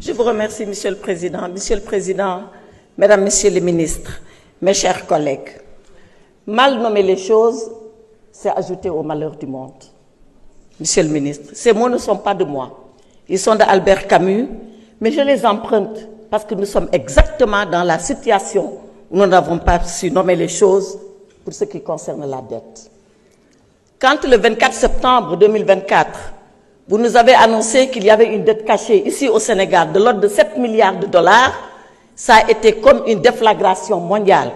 Je vous remercie, Monsieur le Président. Monsieur le Président, Mesdames, Messieurs les ministres, mes chers collègues, mal nommer les choses, c'est ajouter au malheur du monde. Monsieur le ministre, ces mots ne sont pas de moi. Ils sont d'Albert Camus, mais je les emprunte parce que nous sommes exactement dans la situation où nous n'avons pas su nommer les choses pour ce qui concerne la dette. Quand le 24 septembre 2024, vous nous avez annoncé qu'il y avait une dette cachée ici au Sénégal de l'ordre de 7 milliards de dollars, ça a été comme une déflagration mondiale.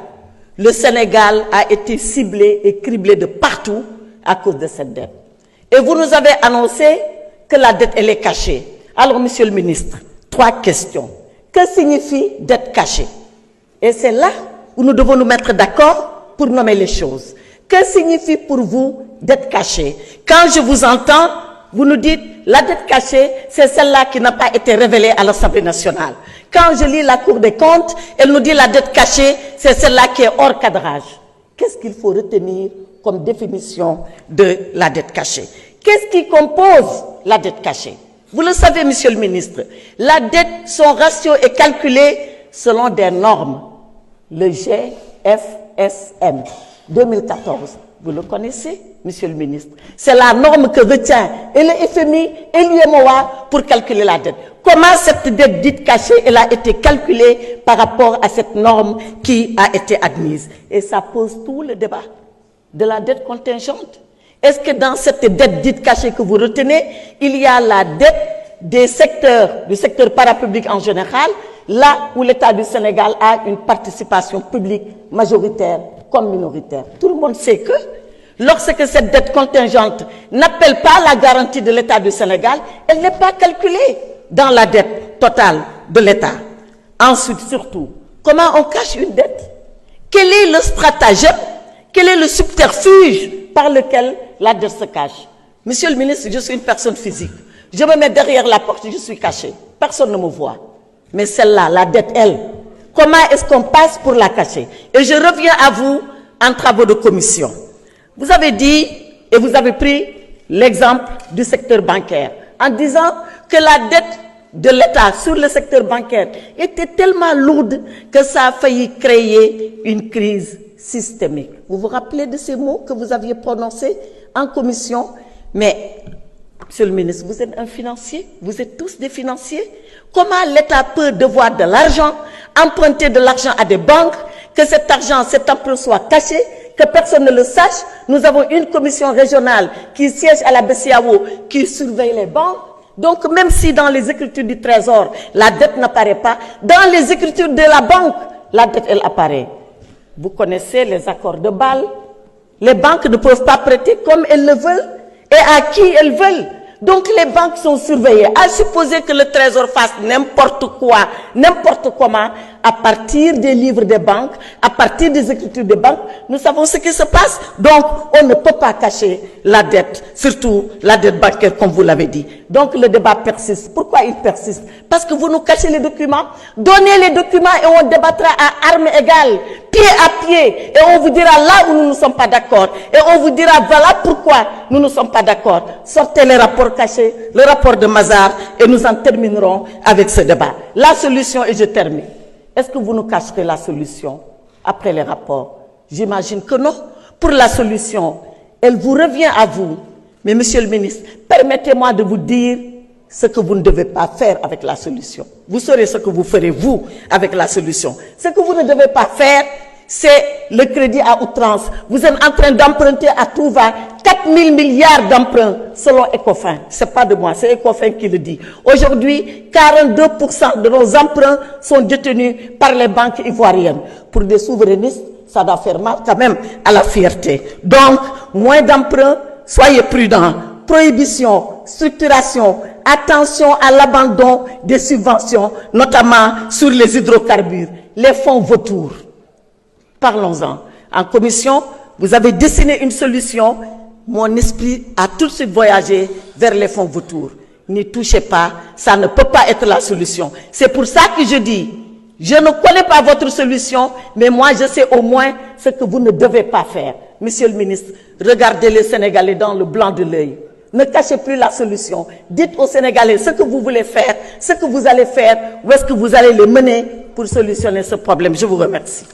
Le Sénégal a été ciblé et criblé de partout à cause de cette dette. Et vous nous avez annoncé que la dette, elle est cachée. Alors, Monsieur le ministre, 3 questions. Que signifie dette cachée? Et c'est là où nous devons nous mettre d'accord pour nommer les choses. Que signifie pour vous dette cachée? Quand je vous entends, vous nous dites la dette cachée, c'est celle-là qui n'a pas été révélée à l'Assemblée nationale. Quand je lis la Cour des comptes, elle nous dit la dette cachée, c'est celle-là qui est hors cadrage. Qu'est-ce qu'il faut retenir comme définition de la dette cachée? Qu'est-ce qui compose la dette cachée? Vous le savez, Monsieur le ministre, la dette, son ratio est calculé selon des normes. Le GFSM 2014. Vous le connaissez, Monsieur le ministre. C'est la norme que retient et le FMI et l'UMOA pour calculer la dette. Comment cette dette dite cachée, elle a été calculée par rapport à cette norme qui a été admise? Et ça pose tout le débat de la dette contingente. Est-ce que dans cette dette dite cachée que vous retenez, il y a la dette du secteur parapublic en général, là où l'État du Sénégal a une participation publique majoritaire comme minoritaire? Tout le monde sait que lorsque cette dette contingente n'appelle pas la garantie de l'État du Sénégal, elle n'est pas calculée dans la dette totale de l'État. Ensuite, surtout, comment on cache une dette? Quel est le stratagème? Quel est le subterfuge par lequel la dette se cache? Monsieur le ministre, je suis une personne physique. Je me mets derrière la porte, je suis caché. Personne ne me voit. Mais celle-là, la dette, elle, comment est-ce qu'on passe pour la cacher? Et je reviens à vous en travaux de commission. Vous avez dit, et vous avez pris l'exemple du secteur bancaire, en disant que la dette de l'État sur le secteur bancaire était tellement lourde que ça a failli créer une crise systémique. Vous vous rappelez de ces mots que vous aviez prononcés en commission? Mais, Monsieur le ministre, vous êtes un financier, vous êtes tous des financiers. Comment l'État peut devoir de l'argent, emprunter de l'argent à des banques, que cet argent, cet emprunt soit caché, que personne ne le sache? Nous avons une commission régionale qui siège à la BCEAO, qui surveille les banques. Donc, même si dans les écritures du Trésor, la dette n'apparaît pas, dans les écritures de la banque, la dette, elle apparaît. Vous connaissez les accords de Bâle. Les banques ne peuvent pas prêter comme elles le veulent et à qui elles veulent. Donc les banques sont surveillées. À supposer que le Trésor fasse n'importe quoi, n'importe comment, à partir des livres des banques, à partir des écritures des banques, nous savons ce qui se passe. Donc on ne peut pas cacher la dette, surtout la dette bancaire comme vous l'avez dit. Donc le débat persiste. Pourquoi il persiste? Parce que vous nous cachez les documents. Donnez les documents et on débattra à armes égales, pied à pied, et on vous dira là où nous ne sommes pas d'accord. Et on vous dira voilà pourquoi nous ne sommes pas d'accord. Sortez les rapports cachés, le rapport de Mazars, et nous en terminerons avec ce débat. La solution, et je termine. Est-ce que vous nous cacherez la solution après les rapports? J'imagine que non. Pour la solution, elle vous revient à vous. Mais Monsieur le ministre, permettez-moi de vous dire ce que vous ne devez pas faire avec la solution. Vous saurez ce que vous ferez, vous, avec la solution. Ce que vous ne devez pas faire, c'est le crédit à outrance. Vous êtes en train d'emprunter à tout va 4 000 milliards d'emprunts selon Ecofin. C'est pas de moi, c'est Ecofin qui le dit. Aujourd'hui, 42% de nos emprunts sont détenus par les banques ivoiriennes. Pour des souverainistes, ça doit faire mal quand même à la fierté. Donc, moins d'emprunts, soyez prudents. Prohibition, structuration, attention à l'abandon des subventions, notamment sur les hydrocarbures, les fonds vautours. Parlons-en. En commission, vous avez dessiné une solution. Mon esprit a tout de suite voyagé vers les fonds vautours. N'y touchez pas, ça ne peut pas être la solution. C'est pour ça que je dis, je ne connais pas votre solution, mais moi je sais au moins ce que vous ne devez pas faire. Monsieur le ministre, regardez les Sénégalais dans le blanc de l'œil. Ne cachez plus la solution. Dites aux Sénégalais ce que vous voulez faire, ce que vous allez faire, où est-ce que vous allez les mener pour solutionner ce problème. Je vous remercie.